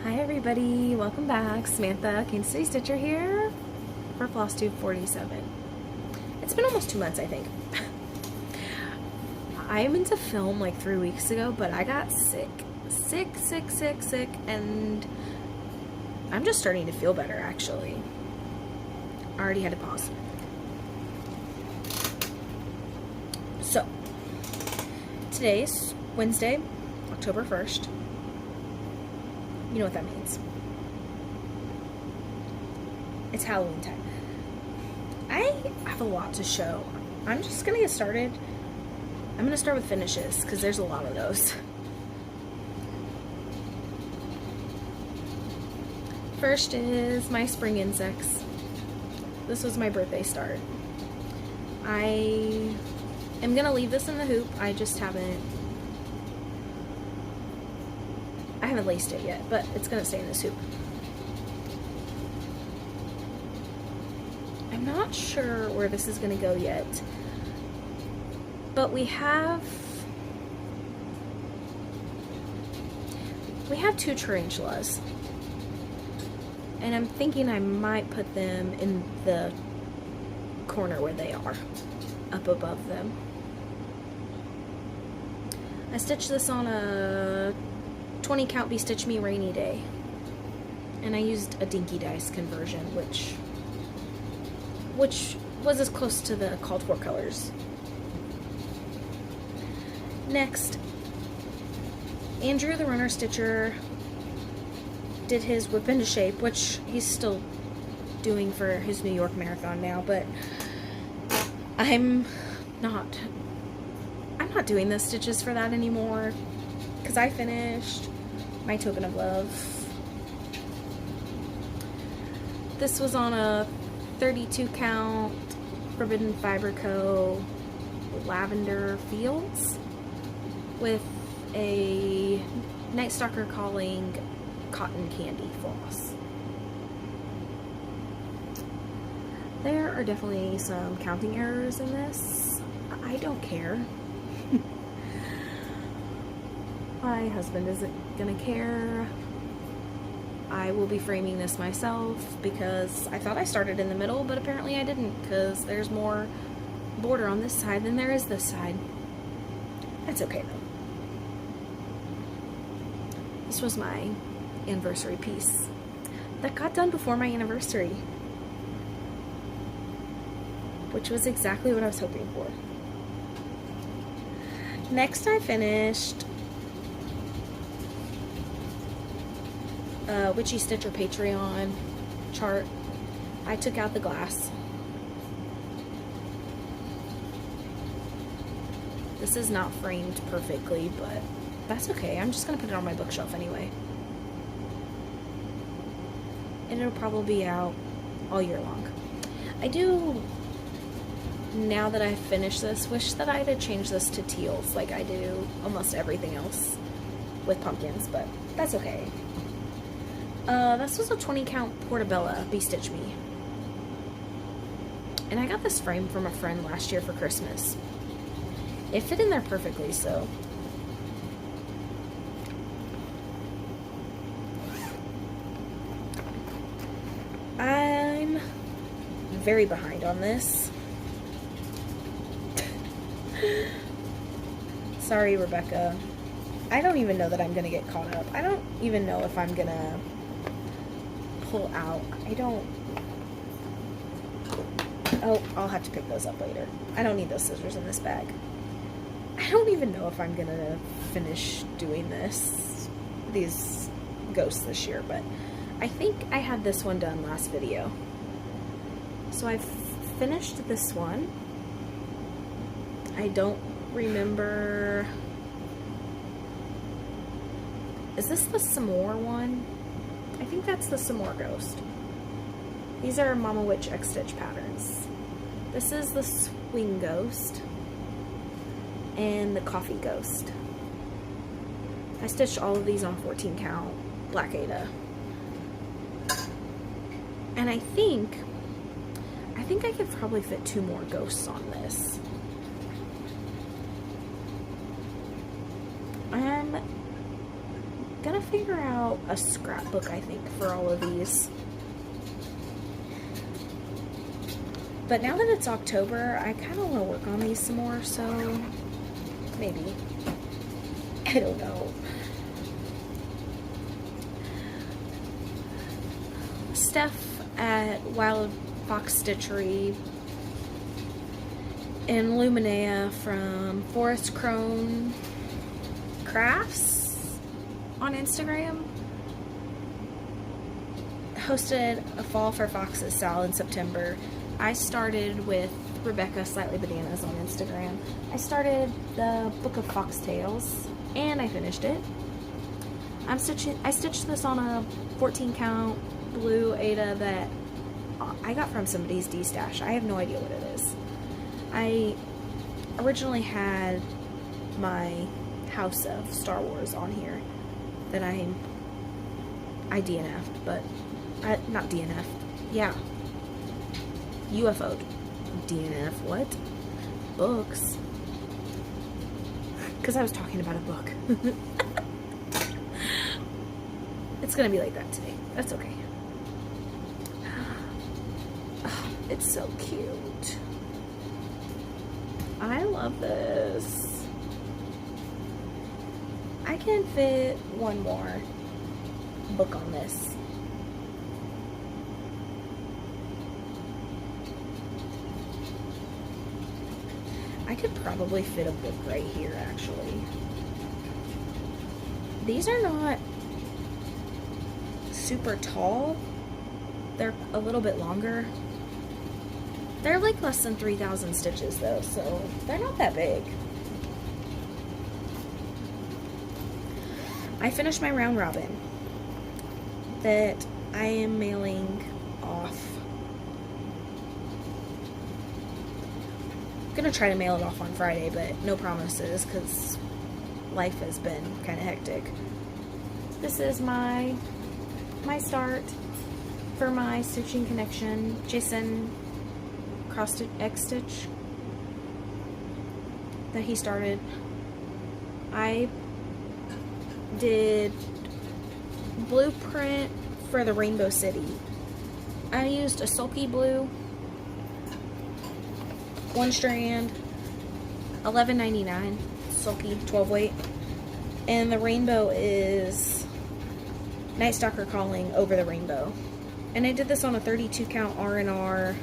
Hi everybody, welcome back. Samantha, Kansas City Stitcher here for Flosstube 47. It's been almost 2 months, I think. I meant to film like 3 weeks ago, but I got sick, and I'm just starting to feel better actually. I already had to pause. So, today's Wednesday, October 1st. You know what that means. It's Halloween time. I have a lot to show. I'm just gonna get started. I'm gonna start with finishes because there's a lot of those. First is my spring insects. This was my birthday start. I am gonna leave this in the hoop. I haven't laced it yet, but it's gonna stay in this hoop. I'm not sure where this is gonna go yet, but we have 2 tarantulas, and I'm thinking I might put them in the corner where they are, up above them. I stitched this on a 20 count Be Stitch Me rainy day, and I used a dinky dice conversion, which was as close to the called for colors. Next, Andrew the Runner Stitcher did his Whip into Shape, which he's still doing for his New York Marathon now, but I'm not doing the stitches for that anymore because I finished my Token of Love. This was on a 32 count Forbidden Fiber Co. Lavender Fields with a Night Stalker Calling cotton candy floss. There are definitely some counting errors in this. I don't care. My husband isn't gonna care. I will be framing this myself because I thought I started in the middle, but apparently I didn't, because there's more border on this side than there is this side. That's okay though. This was my anniversary piece that got done before my anniversary, which was exactly what I was hoping for. Next, I finished Witchy Stitcher Patreon chart. I took out the glass. This is not framed perfectly, but that's okay. I'm just gonna put it on my bookshelf anyway. And it'll probably be out all year long. I do, now that I've finished this, wish that I had changed this to teals like I do almost everything else with pumpkins, but that's okay. This was a 20 count Portabella Be Stitch Me. And I got this frame from a friend last year for Christmas. It fit in there perfectly, so. I'm very behind on this. Sorry, Rebecca. I don't even know that I'm gonna get caught up. I don't even know if I'm gonna pull out. Oh, I'll have to pick those up later. I don't need those scissors in this bag. I don't even know if I'm gonna finish doing these ghosts this year, but I think I had this one done last video. So I've finished this one. I don't remember. Is this the S'more one? I think that's the S'more ghost. These are Mama Witch X Stitch patterns. This is the Swing Ghost and the Coffee Ghost. I stitched all of these on 14 count Black Ada. And I think I could probably fit 2 more ghosts on this. I'm gonna figure out a scrapbook, I think, for all of these. But now that it's October, I kind of want to work on these some more, so maybe. I don't know. Steph at Wild Fox Stitchery and Luminea from Forest Crone Crafts on Instagram hosted a Fall for Foxes sale in September. I started with Rebecca Slightly Bananas on Instagram. I started the Book of Foxtails and I finished it. I stitched this on a 14 count blue Aida that I got from somebody's D-stash. I have no idea what it is. I originally had my House of Star Wars on here that I DNF'd, but not DNF'd. Yeah. UFO'd. DNF, what? Books. Because I was talking about a book. It's gonna be like that today. That's okay. Oh, it's so cute. I love this. I can fit one more book on this. I could probably fit a book right here, actually. These are not super tall. They're a little bit longer. They're like less than 3,000 stitches though, so they're not that big. I finished my round robin that I am mailing off. I'm gonna try to mail it off on Friday, but no promises because life has been kind of hectic. This is my start for my stitching connection. Jason cross X stitch that he started. I did blueprint for the Rainbow City. I used a sulky blue, 1 strand, $11.99, sulky 12 weight, and the rainbow is Night Stalker Calling Over the Rainbow. And I did this on a 32 count R&R.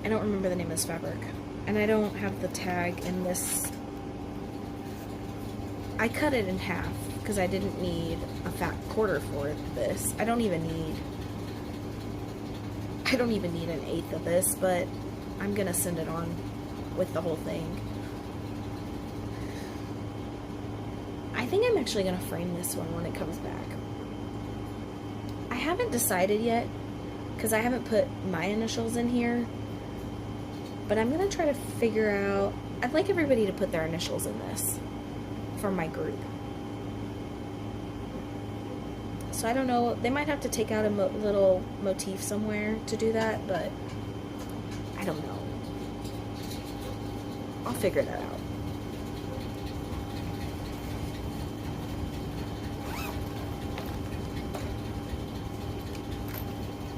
I don't remember the name of this fabric, and I don't have the tag in this. I cut it in half because I didn't need a fat quarter for this. I don't even need an eighth of this, but I'm gonna send it on with the whole thing. I think I'm actually gonna frame this one when it comes back. I haven't decided yet because I haven't put my initials in here, but I'm gonna try to figure out. I'd like everybody to put their initials in this for my group. So I don't know, they might have to take out a little motif somewhere to do that, but I don't know. I'll figure that out.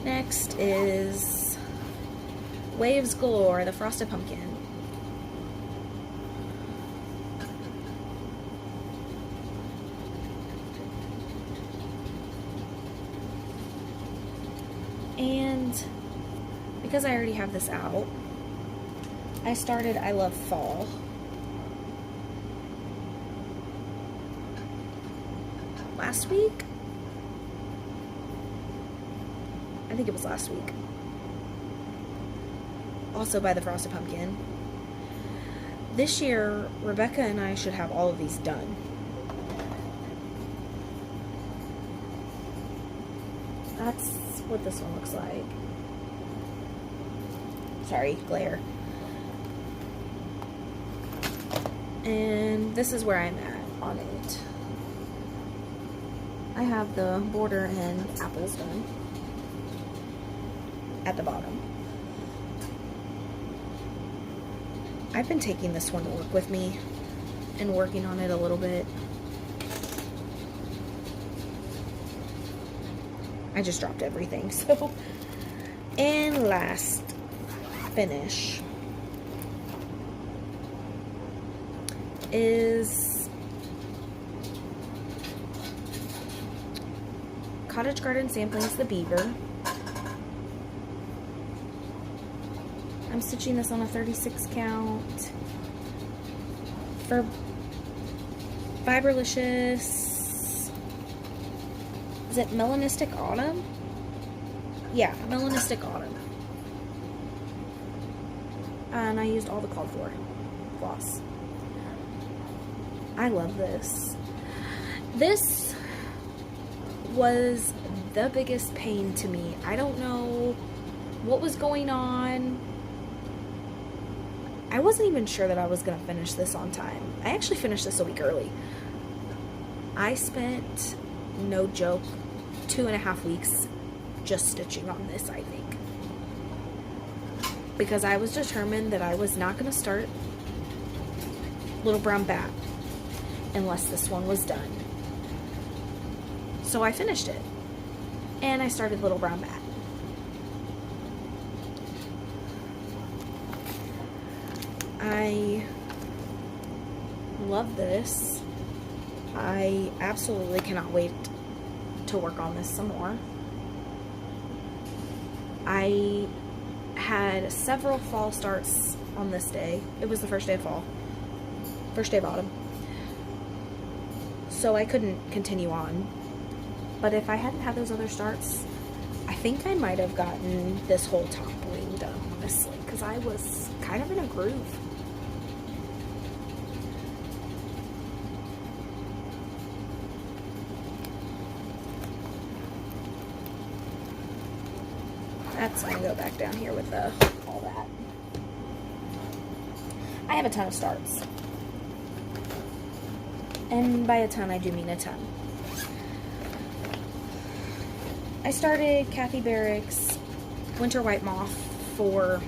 Next is Waves Galore, the Frosted Pumpkin. And because I already have this out, I started I Love Fall. Last week? I think it was last week. Also by the Frosted Pumpkin. This year, Rebecca and I should have all of these done. That's what this one looks like. Sorry, glare. And this is where I'm at on it. I have the border and apples done at the bottom. I've been taking this one to work with me and working on it a little bit. I just dropped everything, so. And last finish is Cottage Garden Samplings the Beaver. I'm stitching this on a 36 count for Fiberlicious. Is it Melanistic Autumn? Yeah, Melanistic Autumn. And I used all the called for floss. I love this. This was the biggest pain to me. I don't know what was going on. I wasn't even sure that I was going to finish this on time. I actually finished this a week early. I spent, no joke, 2.5 weeks just stitching on this, I think. Because I was determined that I was not going to start Little Brown Bat unless this one was done. So I finished it. And I started Little Brown Bat. I love this. I absolutely cannot wait to work on this some more. I had several fall starts on this day. It was the first day of fall. First day of autumn. So I couldn't continue on. But if I hadn't had those other starts, I think I might have gotten this whole top wing done, honestly, because I was kind of in a groove. That's going to go back down here with all that. I have a ton of starts. And by a ton, I do mean a ton. I started Kathy Barrick's Winter White Moth for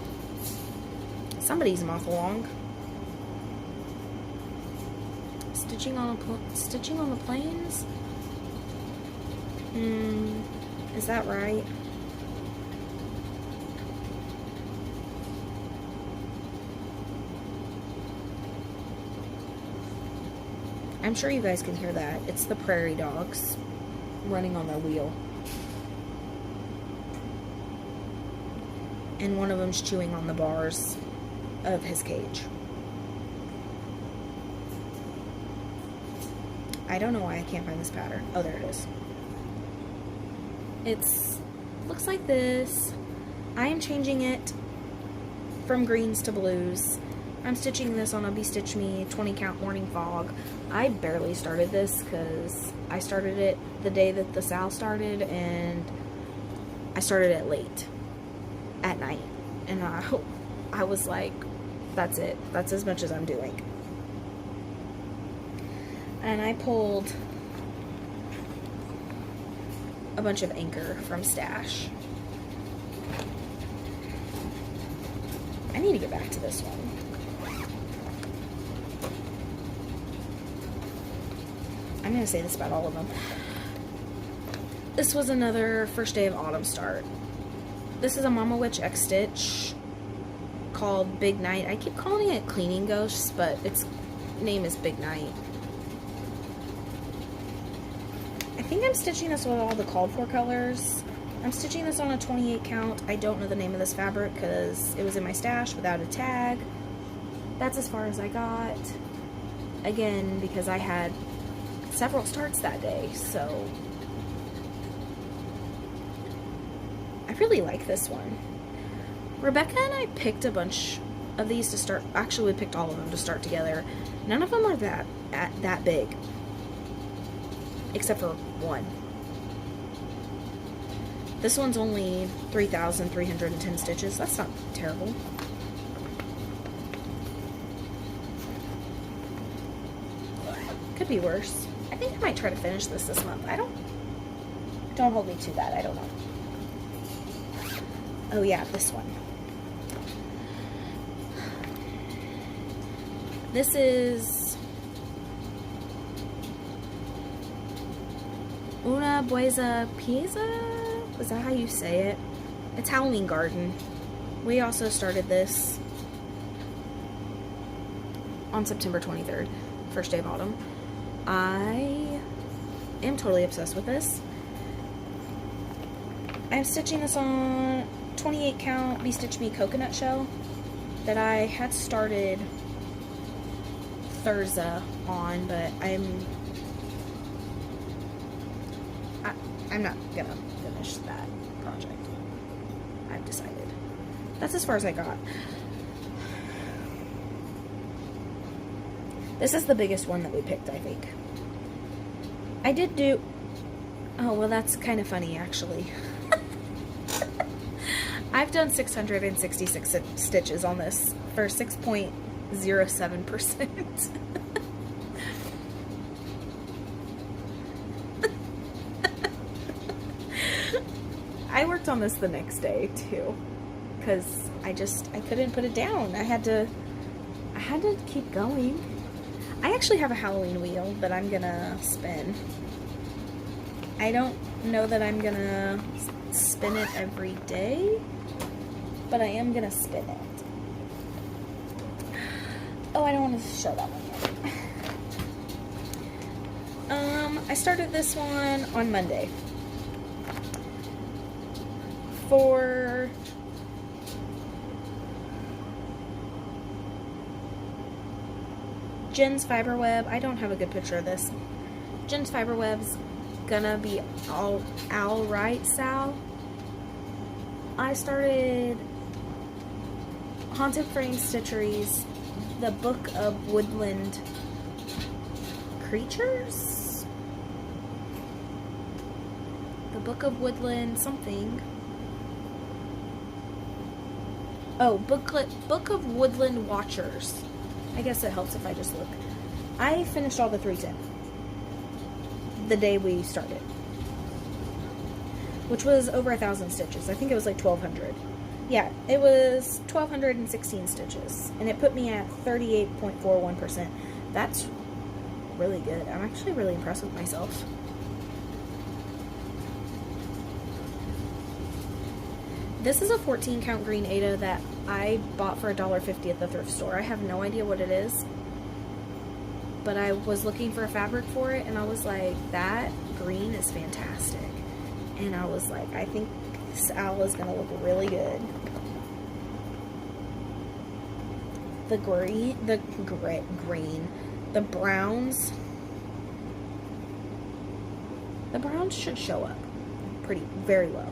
somebody's moth along. Stitching on the plains? Is that right? I'm sure you guys can hear that. It's the prairie dogs running on their wheel. And one of them's chewing on the bars of his cage. I don't know why I can't find this pattern. Oh, there it is. Looks like this. I am changing it from greens to blues. I'm stitching this on a Be Stitch Me 20 count Morning Fog. I barely started this because I started it the day that the sale started, and I started it late at night. And I was like, that's it. That's as much as I'm doing. And I pulled a bunch of Anchor from Stash. I need to get back to this one. I'm going to say this about all of them. This was another first day of autumn start. This is a Mama Witch X Stitch called Big Night. I keep calling it Cleaning Ghosts, but its name is Big Night. I think I'm stitching this with all the called for colors. I'm stitching this on a 28 count. I don't know the name of this fabric because it was in my stash without a tag. That's as far as I got. Again, because I had several starts that day, so I really like this one. Rebecca and I picked a bunch of these to start. Actually, we picked all of them to start together. None of them are that big, except for one. This one's only 3,310 stitches. That's not terrible. Could be worse. I think I might try to finish this month. Don't hold me to that. I don't know. Oh yeah, this one. This is Una Buesa Pieza? Is that how you say it? It's Halloween Garden. We also started this on September 23rd, first day of autumn. I am totally obsessed with this. I'm stitching this on 28 count Be-Stitch Me coconut shell that I had started Thursday on, but I'm not gonna finish that project. I've decided. That's as far as I got. This is the biggest one that we picked, I think. I did do... Oh, well, that's kind of funny, actually. I've done 666 stitches on this for 6.07%. I worked on this the next day, too, because I couldn't put it down. I had to keep going. I actually have a Halloween wheel that I'm gonna spin. I don't know that I'm gonna spin it every day, but I am gonna spin it. Oh, I don't want to show that one yet. I started this one on Monday. For Jen's Fiberweb, I don't have a good picture of this. Jen's Fiberweb's gonna be all right, Sal. I started Haunted Frame Stitcheries, the Book of Woodland Creatures? The Book of Woodland something. Oh, Book of Woodland Watchers. I guess it helps if I just look. I finished all the 310 the day we started, which was over 1,000 stitches. I think it was like 1,200. Yeah, it was 1,216 stitches, and it put me at 38.41%. That's really good. I'm actually really impressed with myself. This is a 14 count green Ada that I bought for $1.50 at the thrift store. I have no idea what it is, but I was looking for a fabric for it, and I was like, that green is fantastic. And I was like, I think this owl is going to look really good. The browns. The browns should show up very well.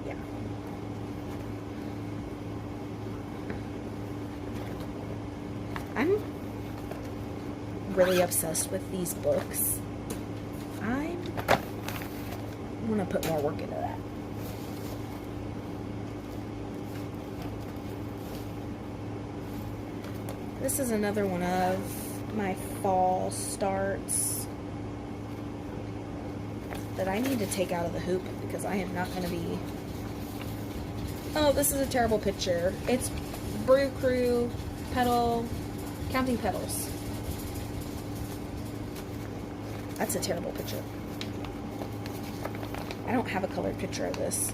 Yeah. I'm really obsessed with these books. I want to put more work into that. This is another one of my fall starts that I need to take out of the hoop because I am not going to be... Oh, this is a terrible picture. It's Brew Crew petal, counting petals. That's a terrible picture. I don't have a colored picture of this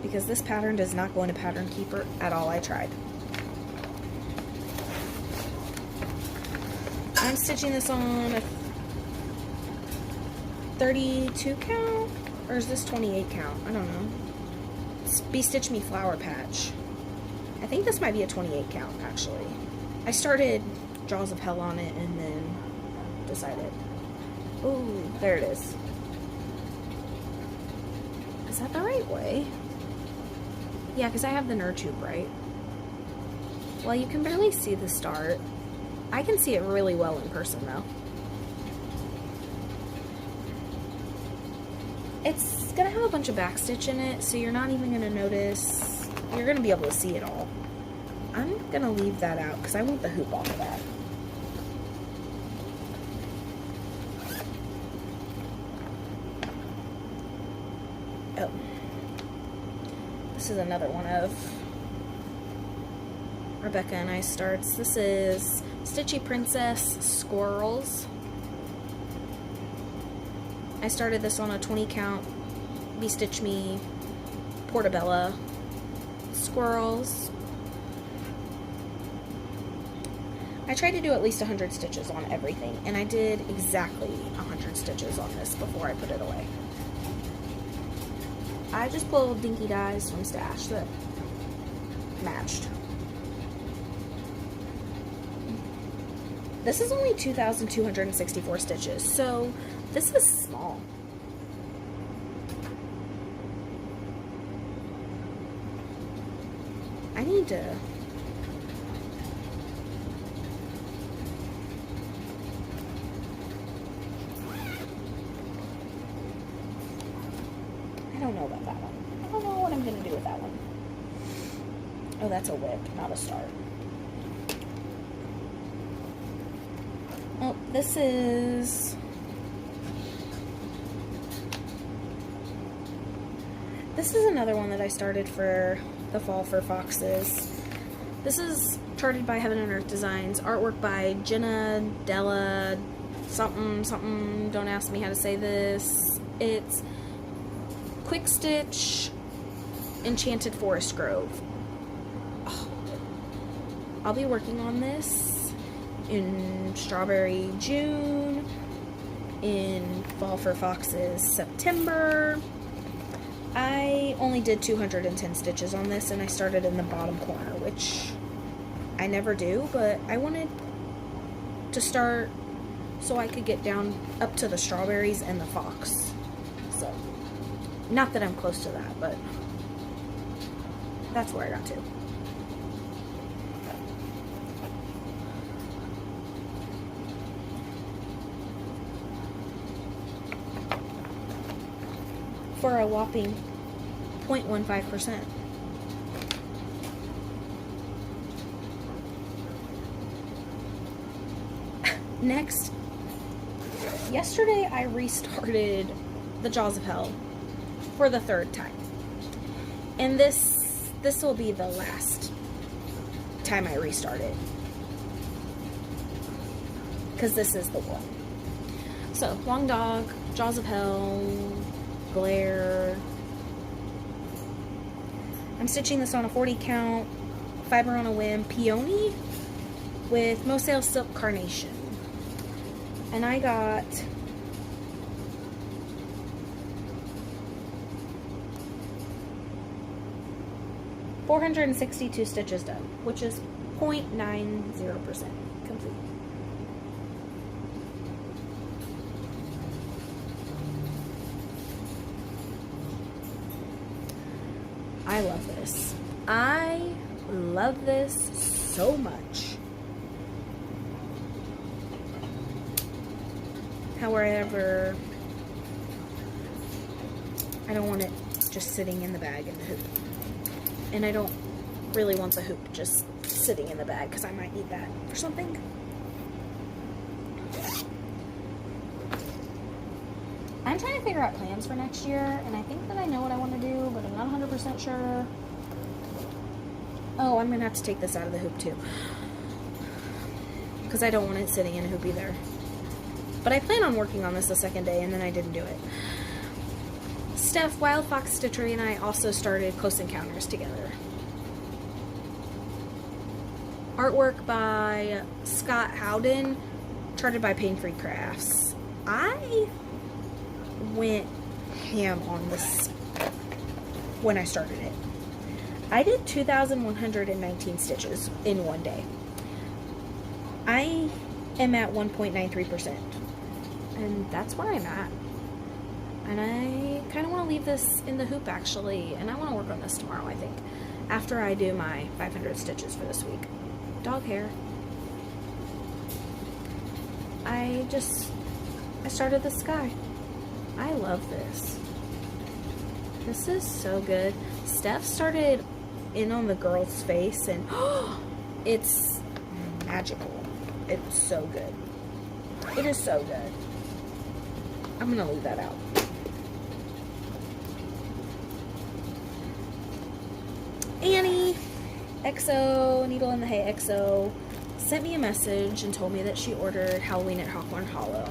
because this pattern does not go into Pattern Keeper at all. I tried. I'm stitching this on a 32 count, or is this 28 count? I don't know. It's Be-Stitch Me Flower Patch. I think this might be a 28 count, actually. I started Jaws of Hell on it and then decided. Ooh, there it is. Is that the right way? Yeah, because I have the Nerd Tube, right? Well, you can barely see the start. I can see it really well in person, though. It's gonna have a bunch of backstitch in it, so you're not even gonna notice. You're gonna be able to see it all. I'm gonna leave that out because I want the hoop off of that. Oh. This is another one of Rebecca and I starts. This is Stitchy Princess Squirrels. I started this on a 20 count Be Stitch Me Portobello squirrels. I tried to do at least 100 stitches on everything, and I did exactly 100 stitches on this before I put it away. I just pulled dinky dies from stash that matched. This is only 2,264 stitches, so this is small. I need to... I don't know about that one. I don't know what I'm going to do with that one. Oh, that's a whip, not a star. Oh, this is... This is another one that I started for the fall for foxes. This is charted by Heaven and Earth Designs. Artwork by Jenna Della something, something. Don't ask me how to say this. It's Quick Stitch Enchanted Forest Grove. Oh. I'll be working on this in Strawberry June, in Fall for Foxes September. I only did 210 stitches on this, and I started in the bottom corner, which I never do, but I wanted to start so I could get down up to the strawberries and the fox. So, not that I'm close to that, but that's where I got to. For a whopping 0.15%. Next, yesterday I restarted the Jaws of Hell for the third time. And this will be the last time I restart it. Because this is the one. So, Long Dog, Jaws of Hell, Glare. I'm stitching this on a 40 count, Fiber on a Whim Peony with Mosaic Silk Carnation. And I got 462 stitches done, which is 0.90% complete. I love this. I love this so much. However, I don't want it just sitting in the bag in the hoop. And I don't really want the hoop just sitting in the bag because I might need that for something. I'm trying to figure out plans for next year, and I think that I know what I want to do, but I'm not 100% sure. Oh, I'm going to have to take this out of the hoop too, because I don't want it sitting in a hoop either. But I plan on working on this the second day, and then I didn't do it. Steph, Wild Fox Stitchery, and I also started Close Encounters together. Artwork by Scott Howden, charted by Pain Free Crafts. I went ham on this when I started it. I did 2,119 stitches in one day. I am at 1.93%, and that's where I'm at. And I kind of want to leave this in the hoop actually, and I want to work on this tomorrow, I think, after I do my 500 stitches for this week. Dog hair. I started the sky. I love this. This is so good. Steph started in on the girl's face, and it's magical. It's so good. It is so good. I'm gonna leave that out. Annie, EXO, Needle in the Hay EXO, sent me a message and told me that she ordered Halloween at Hawthorne Hollow.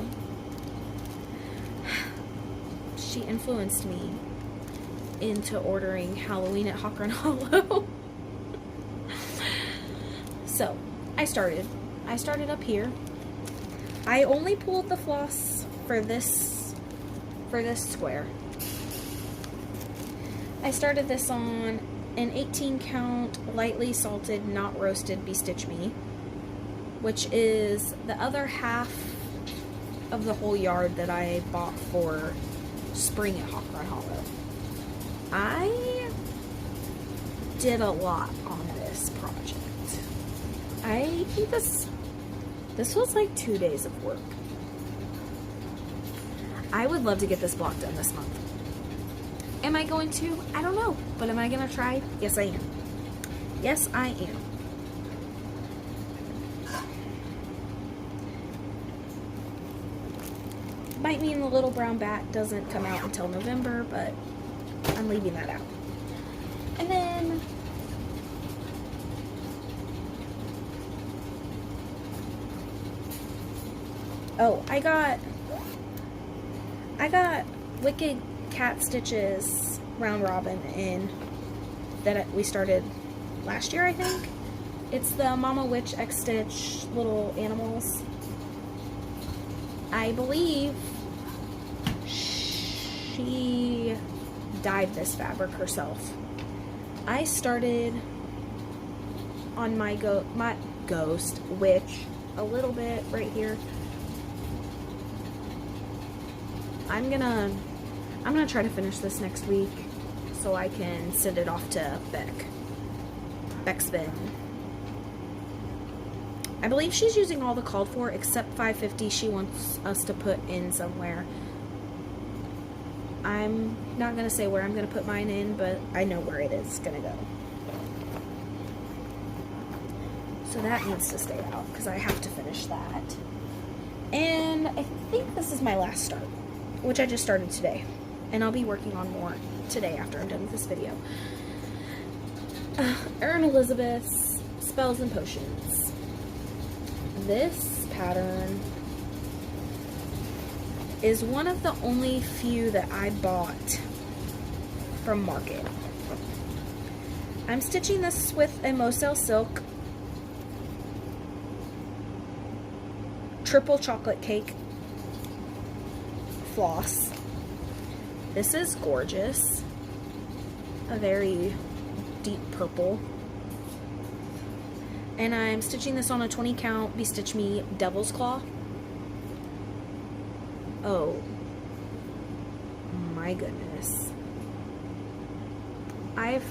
She influenced me into ordering Halloween at Hawthorne Hollow. So, I started up here. I only pulled the floss for this square. I started this on an 18 count lightly salted, not roasted Be-Stitch Me, which is the other half of the whole yard that I bought for spring at Hawthorne Hollow. I did a lot on this project. I think this was like 2 days of work. I would love to get this block done this month. Am I going to? I don't know. But am I going to try? Yes, I am. Yes, I am. Bite Me and the Little Brown Bat doesn't come out until November, but I'm leaving that out. And then oh, I got Wicked Cat Stitches Round Robin in that we started last year, I think. It's the Mama Witch X Stitch little animals. I believe she dyed this fabric herself. I started on my Ghost Witch a little bit right here. I'm gonna try to finish this next week so I can send it off to Beck's bin. I believe she's using all the called for except 550 she wants us to put in somewhere. I'm not going to say where I'm going to put mine in, but I know where it is going to go. So that needs to stay out because I have to finish that. And I think this is my last start, which I just started today. And I'll be working on more today after I'm done with this video. Erin Elizabeth's Spells and Potions. This pattern is one of the only few that I bought from Market. I'm stitching this with a Moselle Silk Triple Chocolate Cake floss. This is gorgeous. A very deep purple. And I'm stitching this on a 20 count Be-Stitch Me Devil's Claw. Oh my goodness. I've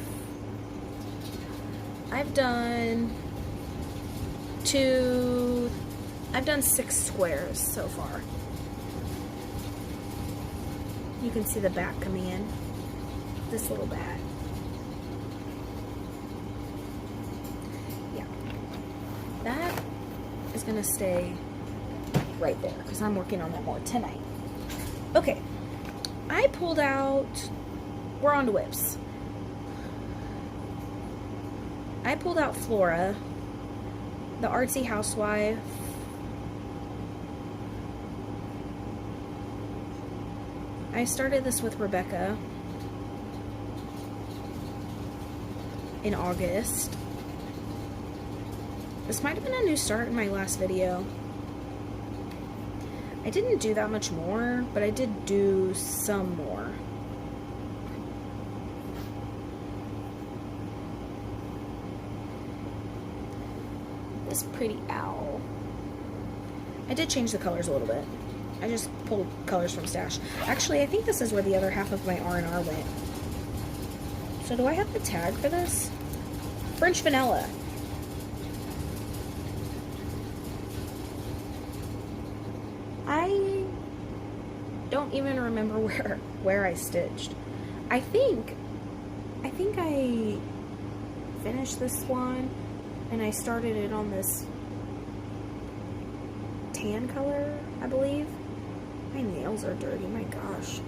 done 6 squares so far. You can see the back coming in. This little bat. Yeah. That is gonna stay right there because I'm working on that more tonight. Okay, I pulled out, we're on to whips. I pulled out Flora, the Artsy Housewife. I started this with Rebecca in August. This might have been a new start in my last video. I didn't do that much more, but I did do some more. This pretty owl. I did change the colors a little bit. I just pulled colors from Stash. Actually, I think this is where the other half of my R&R went. So do I have the tag for this? French Vanilla. I don't even remember where I stitched. I think I finished this one and I started it on this tan color, I believe. My nails are dirty, my gosh.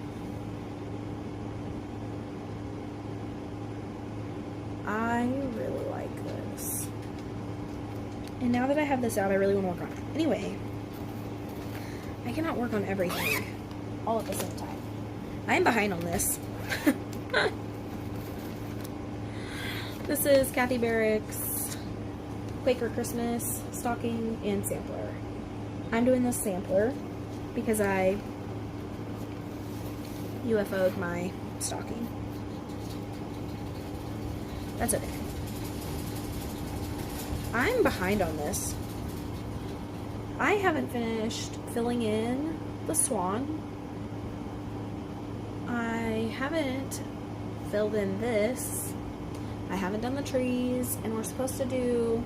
I really like this. And now that I have this out, I really want to work on it. Anyway, I cannot work on everything all at the same time. I am behind on this. This is Kathy Barrick's Quaker Christmas stocking and sampler. I'm doing this sampler because I UFO'd my stocking. That's okay. I'm behind on this. I haven't finished filling in the swan. I haven't filled in this. I haven't done the trees, and we're supposed to do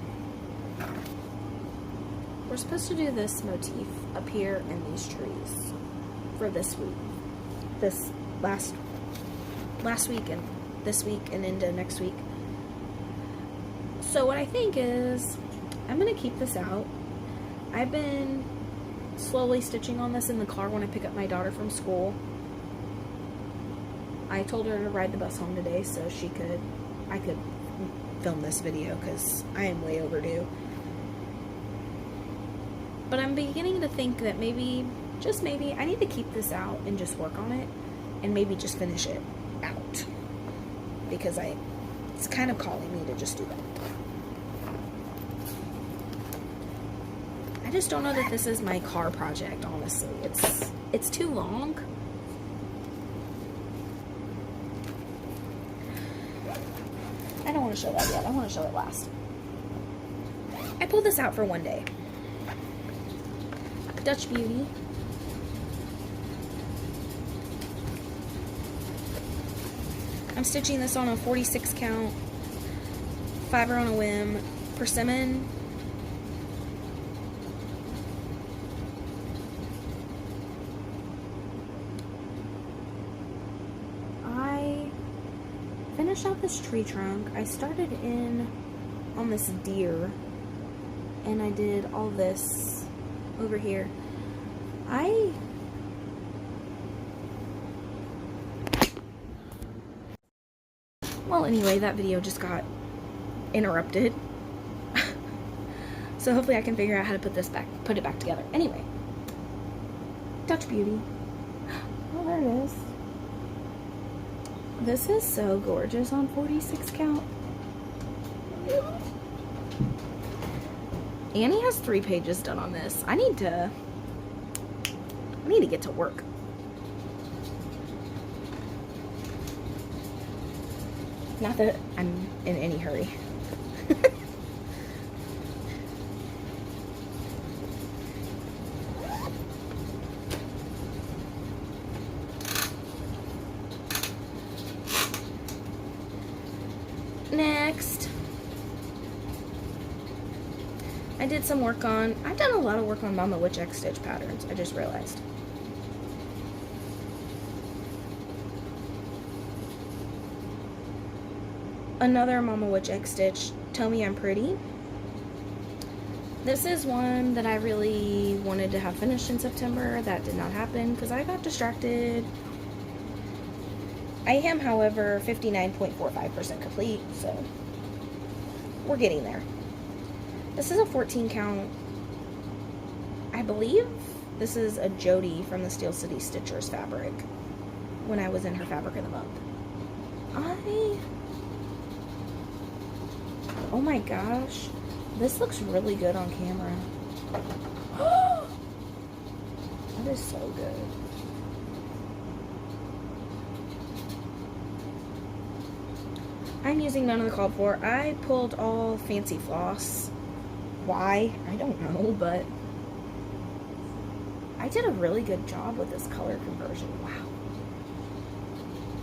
this motif up here in these trees for this week. This last week and this week and into next week. So what I think is I'm gonna keep this out. I've been slowly stitching on this in the car when I pick up my daughter from school. I told her to ride the bus home today so I could film this video because I am way overdue. But I'm beginning to think that maybe, just maybe, I need to keep this out and just work on it and maybe just finish it out because it's kind of calling me to just do that. I just don't know that this is my car project, honestly. It's too long. I don't want to show that yet. I want to show it last. I pulled this out for one day. Dutch Beauty. I'm stitching this on a 46 count, fiber on a whim, persimmon. I finished out this tree trunk. I started in on this deer, and I did all this over here. Well, anyway, that video just got interrupted. So hopefully I can figure out how to put it back together. Anyway, Dutch Beauty. Oh, there it is. This is so gorgeous on 46 count. Annie has 3 pages done on this. I need to get to work. Not that I'm in any hurry. Next, I did some work on, I've done a lot of work on Mama Witch X stitch patterns, I just realized. Another Mama Witch X stitch, Tell Me I'm Pretty. This is one that I really wanted to have finished in September. That did not happen because I got distracted. I am, however, 59.45% complete, so we're getting there. This is a 14 count. I believe this is a Jody from the Steel City Stitchers fabric when I was in her fabric of the month. Oh my gosh, this looks really good on camera. That is so good. I'm using none of the called for. I pulled all fancy floss. Why? I don't know, but I did a really good job with this color conversion. Wow.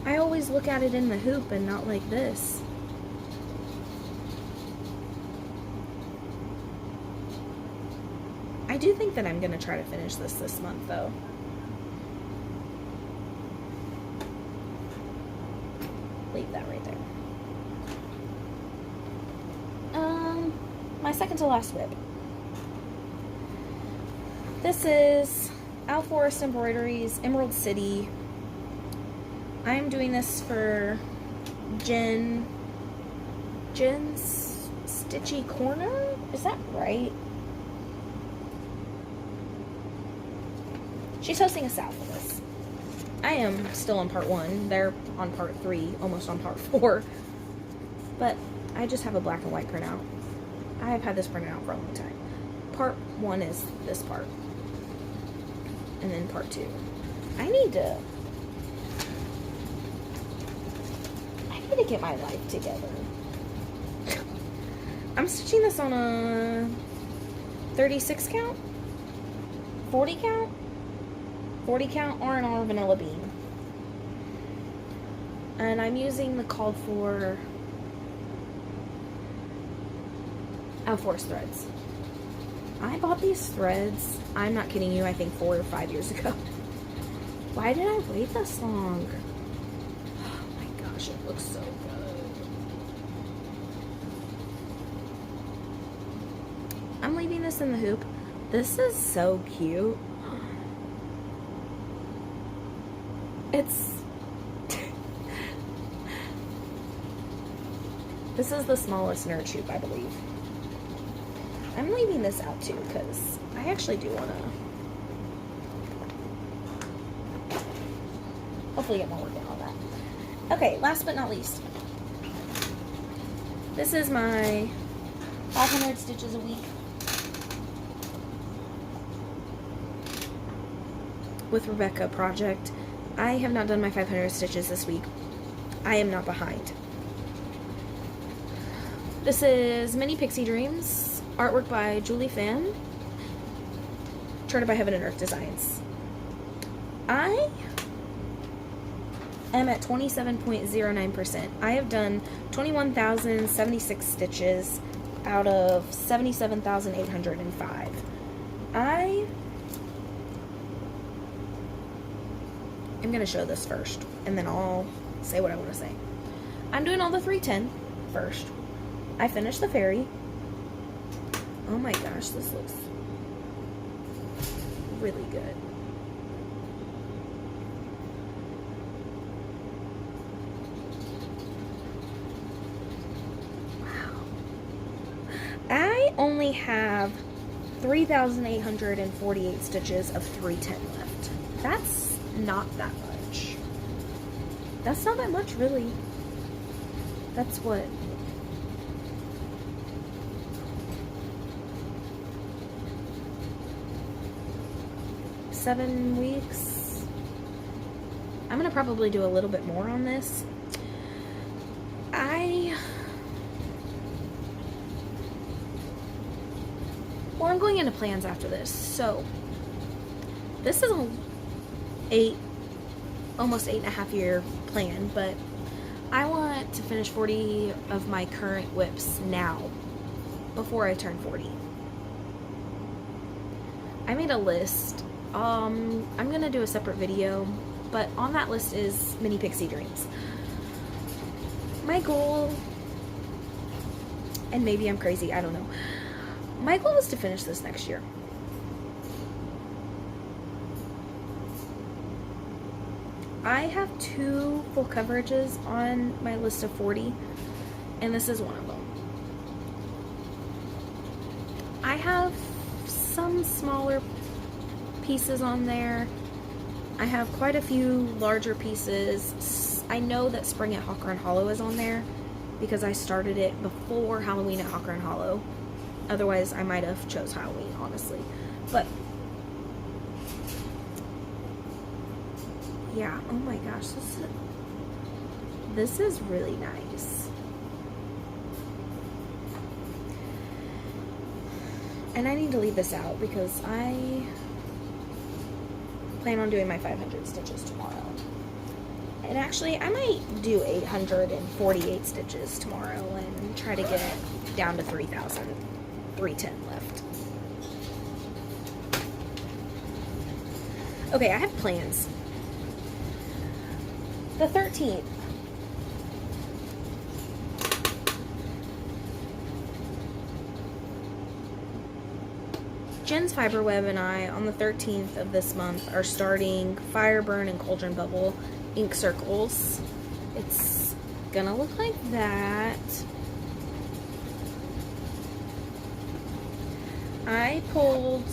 I always look at it in the hoop and not like this. I do think that I'm going to try to finish this month, though. Leave that right there. My second to last whip. This is Al Forest Embroideries, Emerald City. I'm doing this for Jen's Stitchy Corner. Is that right? She's hosting us out for this. I am still on part 1. They're on part 3, almost on part 4. But I just have a black and white printout. I have had this printed out for a long time. Part 1 is this part. And then part 2. I need to get my life together. I'm stitching this on a 36 count, 40 count, 40 count R&R vanilla bean. And I'm using the called for forest threads. I bought these threads, I'm not kidding you, I think 4 or 5 years ago. Why did I wait this long? Oh my gosh, it looks so good. I'm leaving this in the hoop. This is so cute. It's... This is the smallest nerd hoop, I believe. I'm leaving this out too, because I actually do want to hopefully get more work in on that. Okay, last but not least. This is my 500 stitches a week with Rebecca project. I have not done my 500 stitches this week. I am not behind. This is Mini Pixie Dreams, artwork by Julie Fan, charted by Heaven and Earth Designs. I am at 27.09%. I have done 21,076 stitches out of 77,805. I am going to show this first, and then I'll say what I want to say. I'm doing all the 310 first. I finished the fairy. Oh my gosh, this looks really good. Wow. I only have 3,848 stitches of 310 left. That's not that much. That's not that much, really. That's what? 7 weeks. I'm gonna probably do a little bit more on this. Well, I'm going into plans after this. So this is almost 8.5 year plan, but I want to finish 40 of my current whips now before I turn 40. I made a list. I'm gonna do a separate video, but on that list is Mini Pixie Dreams. My goal, and maybe I'm crazy, I don't know. My goal is to finish this next year. I have 2 full coverages on my list of 40, and this is one of them. I have some smaller pieces on there. I have quite a few larger pieces. I know that Spring at Hawker and Hollow is on there because I started it before Halloween at Hawker and Hollow. Otherwise, I might have chose Halloween, honestly. But yeah, oh my gosh, this is really nice. And I need to leave this out because I plan on doing my 500 stitches tomorrow. And actually, I might do 848 stitches tomorrow and try to get it down to 3,310 left. Okay, I have plans. The 13th. Jen's Fiberweb and I, on the 13th of this month, are starting Fireburn and Cauldron Bubble ink circles. It's gonna look like that. I pulled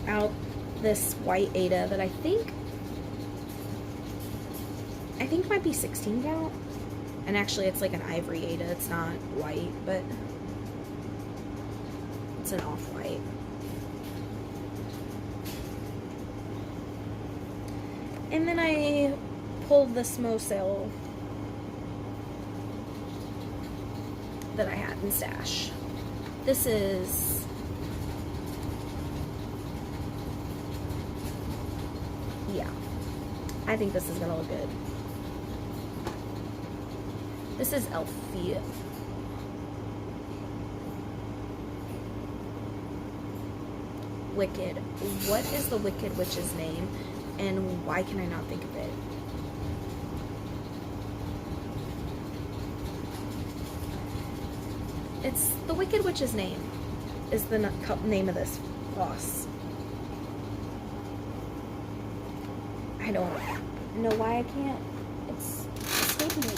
out this white Ada that I think might be 16 count. And actually it's like an ivory Ada. It's not white, but it's an off-white. And then I pulled this Moselle that I had in stash. This is I think this is gonna look good. This is Elfia. Wicked. What is the Wicked Witch's name, and why can I not think of it? It's the Wicked Witch's name is the name of this floss. I don't know why I can't. It's escaping me.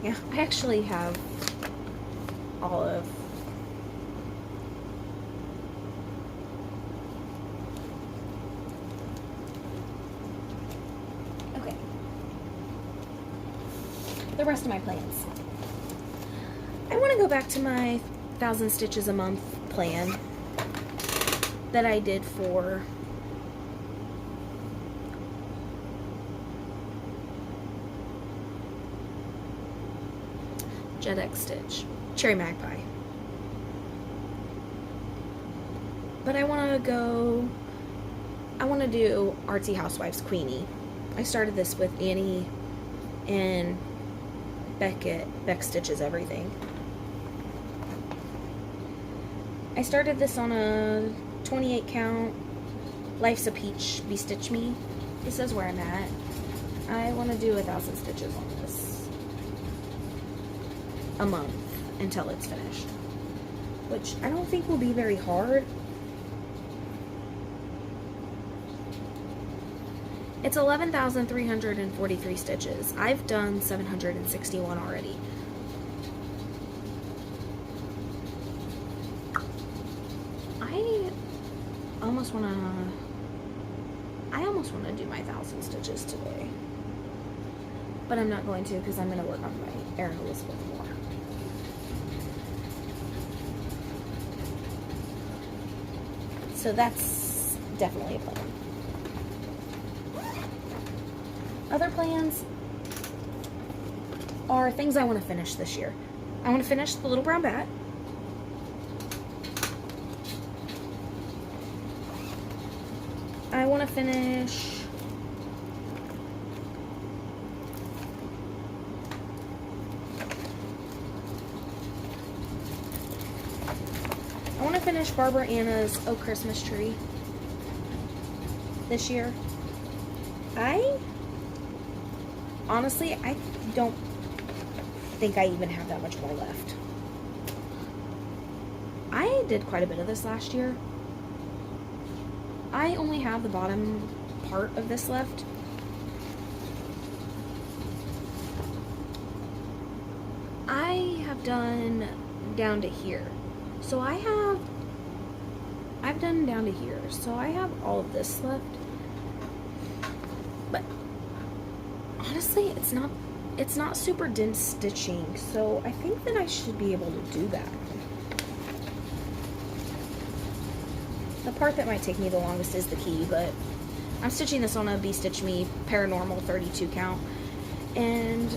Yeah, I actually have all of the rest of my plans. I want to go back to my 1,000 stitches a month plan that I did for Jet X Stitch, Cherry Magpie. But I want to do Artsy Housewives Queenie. I started this with Annie and Beck Stitches Everything. I started this on a 28 count Life's a Peach Be Stitch Me. This is where I'm at. I want to do 1,000 stitches on this a month until it's finished, which I don't think will be very hard. It's 11,343 stitches. I've done 761 already. I almost want to do my 1,000 stitches today. But I'm not going to because I'm going to work on my Erin Elizabeth more. So that's definitely a plan. Other plans are things I want to finish this year. I want to finish the Little Brown Bat. I want to finish Barbara Anna's Oh Christmas Tree this year. Honestly, I don't think I even have that much more left. I did quite a bit of this last year. I only have the bottom part of this left. I have done down to here. So I've done down to here. So I have all of this left. But honestly, it's not super dense stitching, so I think that I should be able to do that. The part that might take me the longest is the key, but I'm stitching this on a Be Stitch Me Paranormal 32 count, and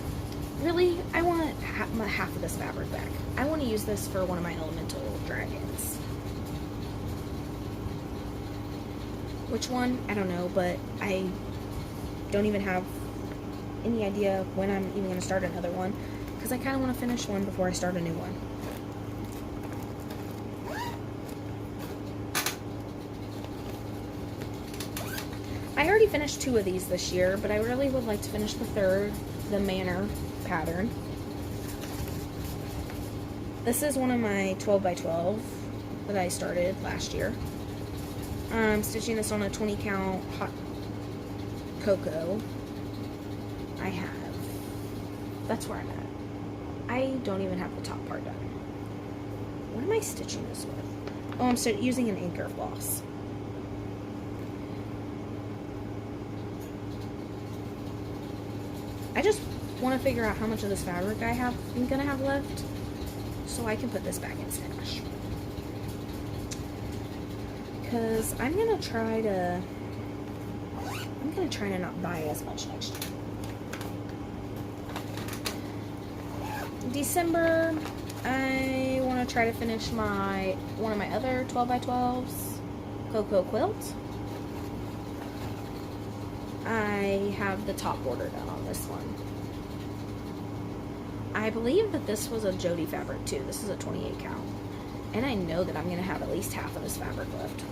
really, I want half of this fabric back. I want to use this for one of my elemental dragons. Which one? I don't know, but I don't even have any idea when I'm even going to start another one, because I kind of want to finish one before I start a new one. I already finished 2 of these this year, but I really would like to finish the third, the Manor pattern. This is one of my 12x12 that I started last year. I'm stitching this on a 20 count hot cocoa. That's where I'm at. I don't even have the top part done. What am I stitching this with? Oh, I'm using an anchor floss. I just want to figure out how much of this fabric I'm gonna have left, so I can put this back in stash. Because I'm gonna try to not buy as much next year. December, I want to try to finish one of my other 12x12s, Cocoa Quilt. I have the top border done on this one. I believe that this was a Jody fabric too. This is a 28 count. And I know that I'm going to have at least half of this fabric left.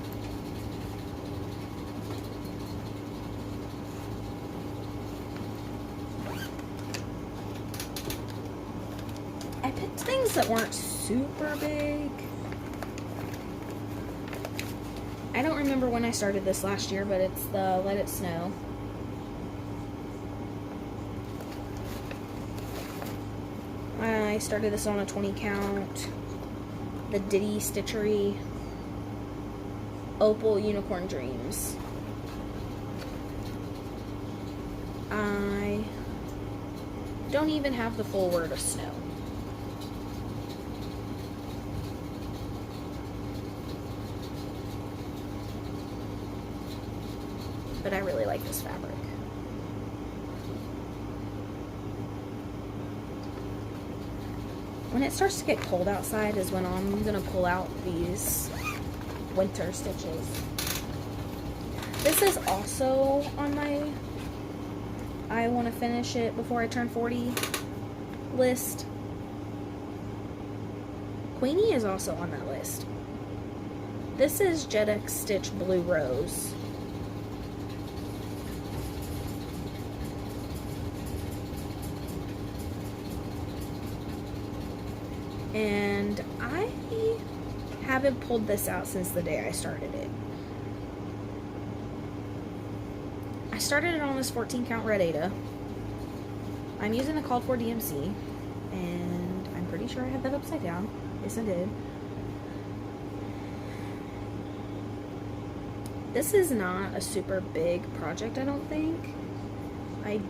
I picked things that weren't super big. I don't remember when I started this last year, but it's the Let It Snow. I started this on a 20 count. The Ditty Stitchery Opal Unicorn Dreams. I don't even have the full word of snow. But I really like this fabric. When it starts to get cold outside is when I'm going to pull out these winter stitches. This is also on my I want to finish it before I turn 40 list. Queenie is also on that list. This is Jedex Stitch Blue Rose. And I haven't pulled this out since the day I started it. I started it on this 14 count red Aida. I'm using the called for DMC, and I'm pretty sure I had that upside down. Yes, I did. This is not a super big project, I don't think. I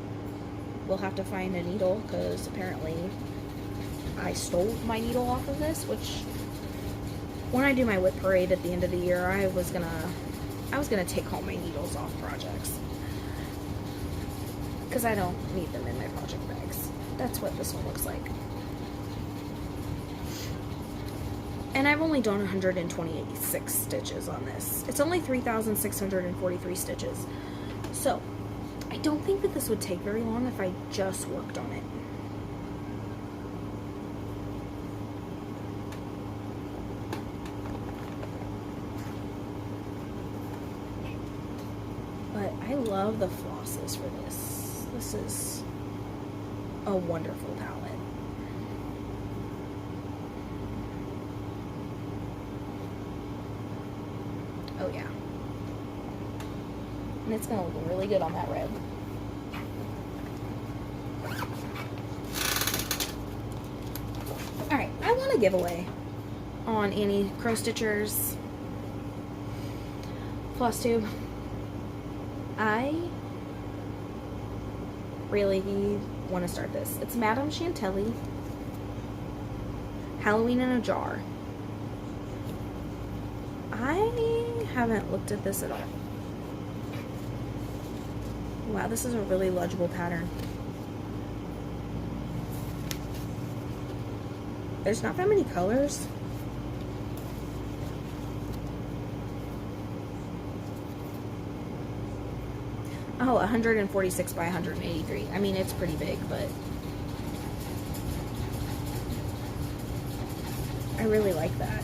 will have to find a needle because apparently I stole my needle off of this, which when I do my whip parade at the end of the year, I was gonna take all my needles off projects because I don't need them in my project bags. That's what this one looks like. And I've only done 126 stitches on this. It's only 3,643 stitches. So I don't think that this would take very long if I just worked on it. But I love the flosses for this. This is a wonderful palette. Oh yeah. And it's gonna look really good on that red. Alright, I want a giveaway on Annie Crow Stitcher's Flosstube. I really want to start this. It's Madame Chantilly Halloween in a Jar. I haven't looked at this at all. Wow, this is a really legible pattern. There's not that many colors. Oh, 146 by 183. I mean, it's pretty big, but I really like that.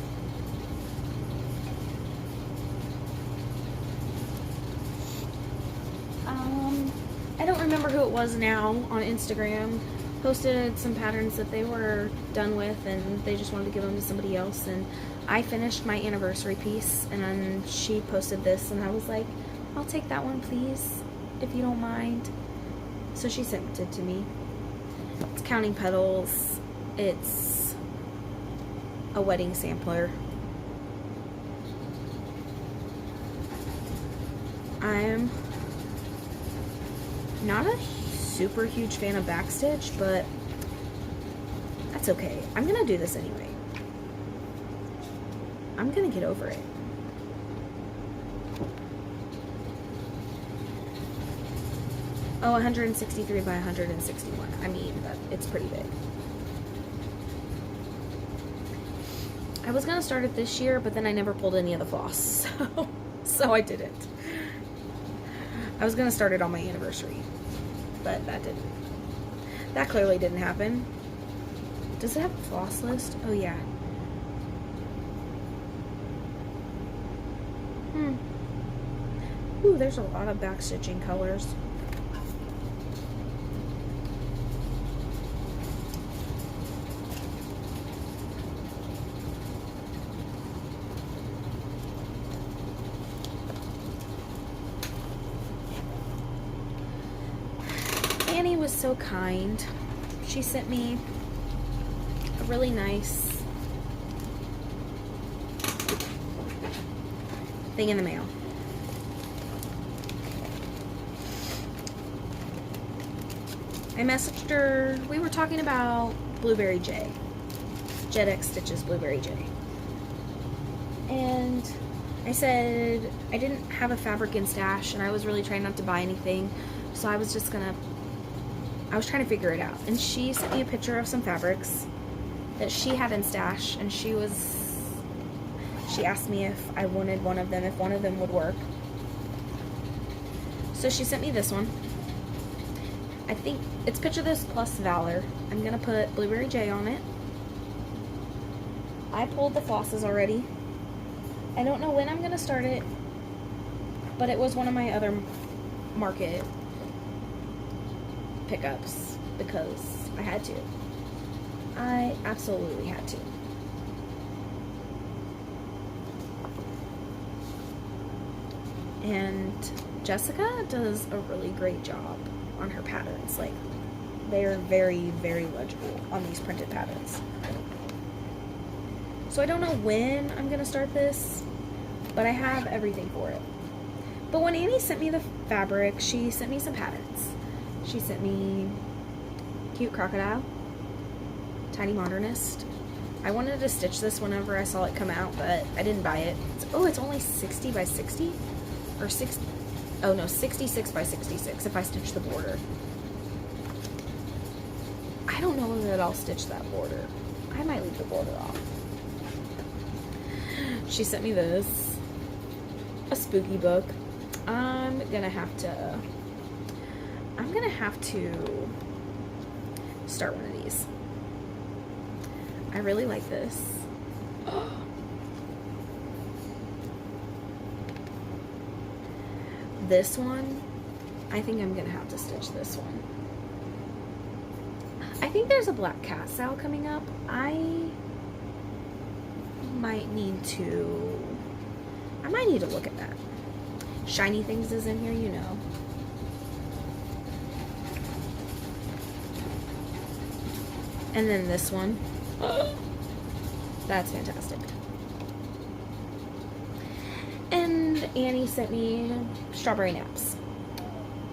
I don't remember who it was now on Instagram. Posted some patterns that they were done with and they just wanted to give them to somebody else. And I finished my anniversary piece and then she posted this and I was like, I'll take that one, please, if you don't mind. So she sent it to me. It's Counting Petals. It's a wedding sampler. I'm not a super huge fan of backstitch, but that's okay. I'm gonna do this anyway. I'm gonna get over it. Oh, 163 by 161. I mean, it's pretty big. I was gonna start it this year, but then I never pulled any of the floss, so I didn't. I was gonna start it on my anniversary, but that clearly didn't happen. Does it have a floss list? Oh yeah. Ooh, there's a lot of backstitching colors. Annie was so kind. She sent me a really nice thing in the mail. I messaged her. We were talking about Blueberry J. Jet X Stitches Blueberry J. And I said I didn't have a fabric in stash and I was really trying not to buy anything. So I was trying to figure it out. And she sent me a picture of some fabrics that she had in stash, and she asked me if I wanted one of them, if one of them would work. So she sent me this one. I think it's Picture This plus Valor. I'm gonna put Blueberry J on it. I pulled the flosses already. I don't know when I'm gonna start it, but it was one of my other market pickups because I had to. I absolutely had to. And Jessica does a really great job on her patterns. Like, they are very, very legible on these printed patterns. So I don't know when I'm gonna start this, but I have everything for it. But when Annie sent me the fabric, she sent me some patterns. She sent me Cute Crocodile, Tiny Modernist. I wanted to stitch this whenever I saw it come out, but I didn't buy it. It's only 60 by 60? Or 6, oh no, 66 by 66 if I stitch the border. I don't know that I'll stitch that border. I might leave the border off. She sent me this, a spooky book. I'm gonna have to start one of these. I really like this. This one, I think I'm gonna have to stitch this one. I think there's a black cat sale coming up. I might need to look at that. Shiny Things is in here, you know. And then this one. That's fantastic. And Annie sent me Strawberry Naps,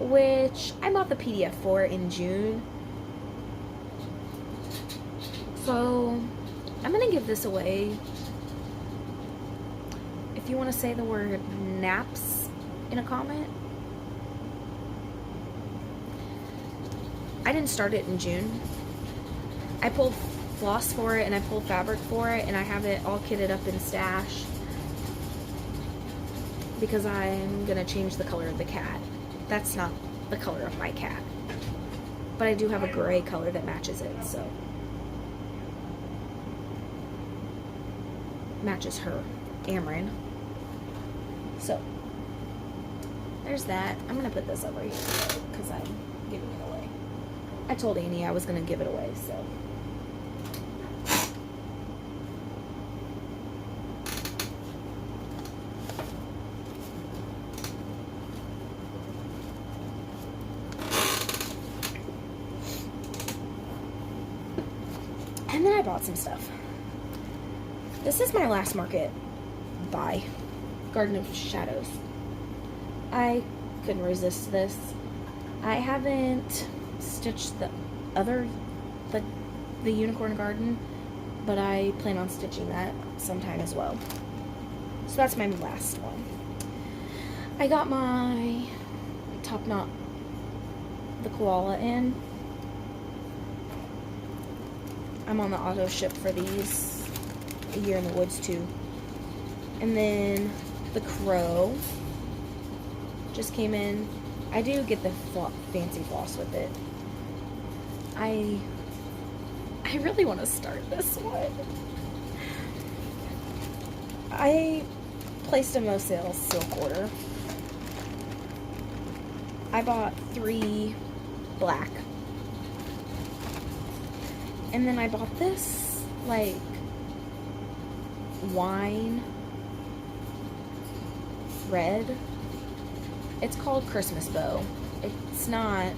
which I bought the PDF for in June. So I'm gonna give this away. If you want to say the word naps in a comment. I didn't start it in June. I pulled floss for it and I pulled fabric for it, and I have it all kitted up in stash because I'm gonna change the color of the cat. That's not the color of my cat, but I do have a gray color that matches it, so matches her, Amrin. So there's that. I'm gonna put this over here because I'm giving it away. I told Annie I was gonna give it away, so. And I bought some stuff. This is my last market buy. Garden of Shadows. I couldn't resist this. I haven't stitched the unicorn garden, but I plan on stitching that sometime as well. So that's my last one. I got my top knot, the koala in. I'm on the auto ship for these. A Year in the Woods too. And then the crow just came in. I do get the fancy floss with it. I really want to start this one. I placed a Mo Sales silk order. I bought 3 black. And then I bought this, like, wine red. It's called Christmas Bow. It's not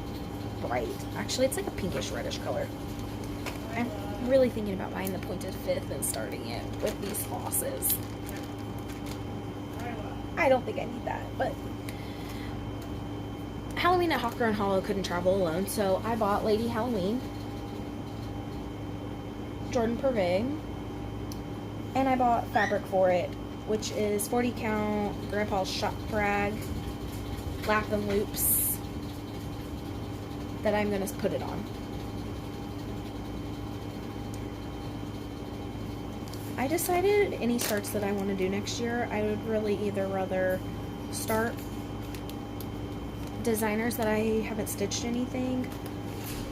bright. Actually, it's like a pinkish reddish color. I'm really thinking about buying the pointed fifth and starting it with these flosses. I don't think I need that, but Halloween at Hawker and Hollow couldn't travel alone, so I bought Lady Halloween, Jordan Purvey, and I bought fabric for it, which is 40 count Grandpa's Shop Rag Lap and Loops that I'm going to put it on. I decided any starts that I want to do next year, I would really either rather start designers that I haven't stitched anything,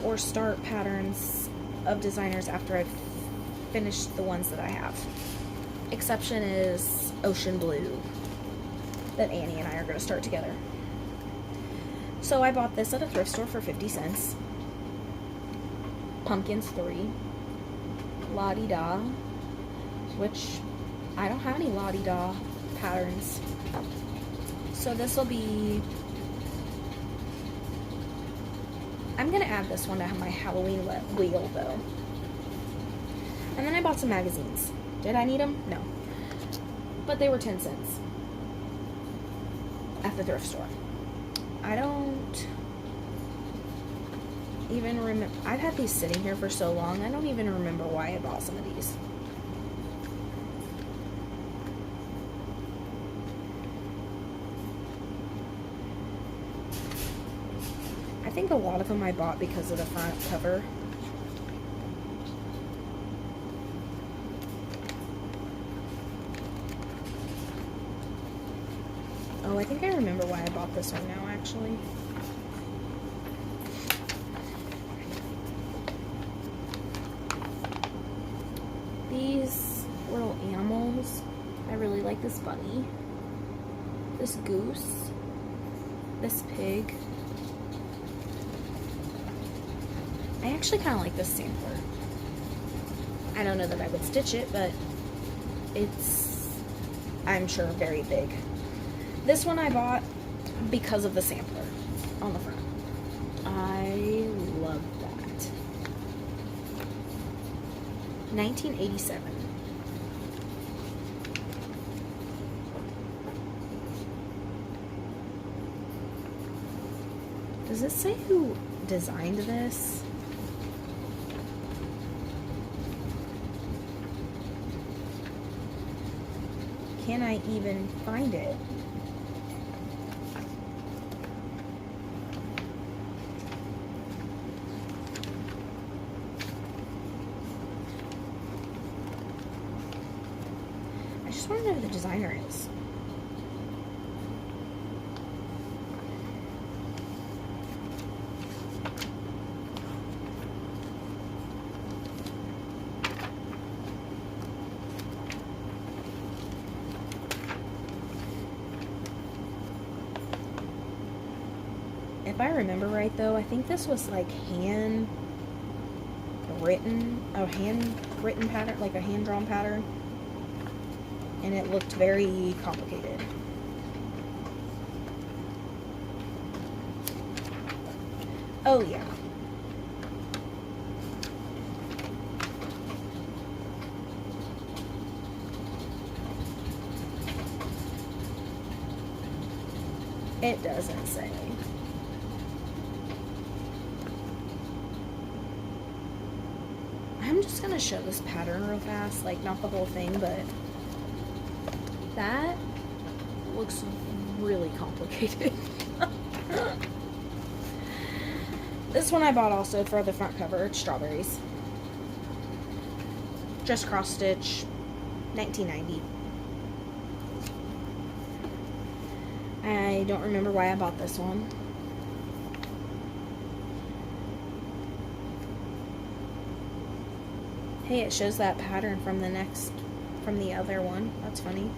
or start patterns of designers after I've finished the ones that I have. Exception is Ocean Blue that Annie and I are going to start together. So I bought this at a thrift store for 50 cents. Pumpkins 3. La-di-da. Which I don't have any la-di-da patterns. So this will be... I'm going to add this one to my Halloween wheel though. And then I bought some magazines. Did I need them? No. But they were 10 cents at the thrift store. I don't even remember. I've had these sitting here for so long, I don't even remember why I bought some of these. I think a lot of them I bought because of the front cover. Oh, I think I remember why I bought this one now, actually. These little animals. I really like this bunny, this goose, this pig. I actually kind of like this sampler. I don't know that I would stitch it, but it's, I'm sure, very big. This one I bought because of the sampler on the front. I love that. 1987. Does it say who designed this? Can I even find it? I just want to know who the designer is. If I remember right though, I think this was like hand-written pattern, like a hand-drawn pattern. And it looked very complicated. Oh yeah. It doesn't say. I'm just gonna show this pattern real fast, like not the whole thing, but that looks really complicated. This one I bought also for the front cover. It's strawberries. Just cross stitch, $19.90. I don't remember why I bought this one. Hey, it shows that pattern from the other one. That's funny.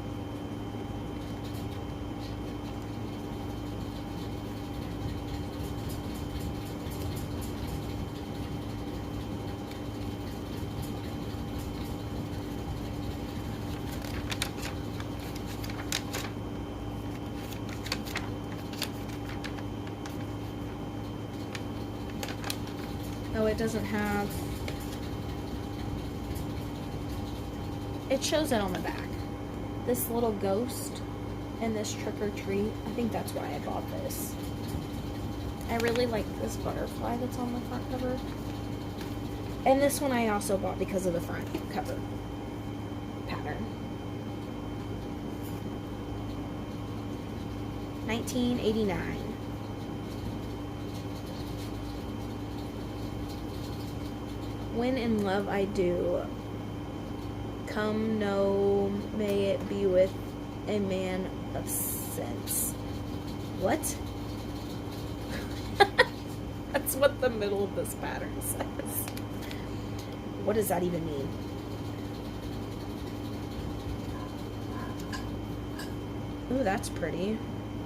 Oh, it doesn't have... It shows it on the back. This little ghost and this trick or treat. I think that's why I bought this. I really like this butterfly that's on the front cover. And this one I also bought because of the front cover pattern. $19.89. When in love I do, come no, may it be with a man of sense. What? That's what the middle of this pattern says. What does that even mean? Ooh, that's pretty.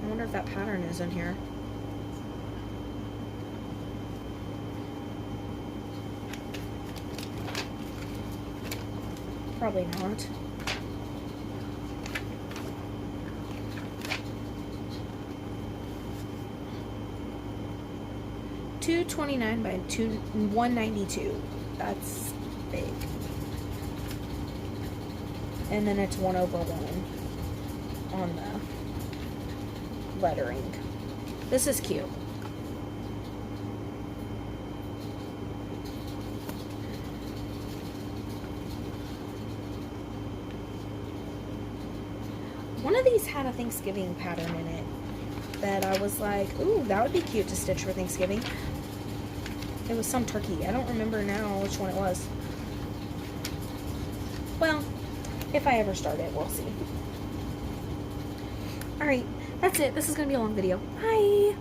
I wonder if that pattern is in here. Probably not. $229 by $192. That's big. And then it's 1/1 on the lettering. This is cute. One of these had a Thanksgiving pattern in it that I was like, ooh, that would be cute to stitch for Thanksgiving. It was some turkey. I don't remember now which one it was. Well, if I ever start it, we'll see. Alright, that's it. This is going to be a long video. Bye!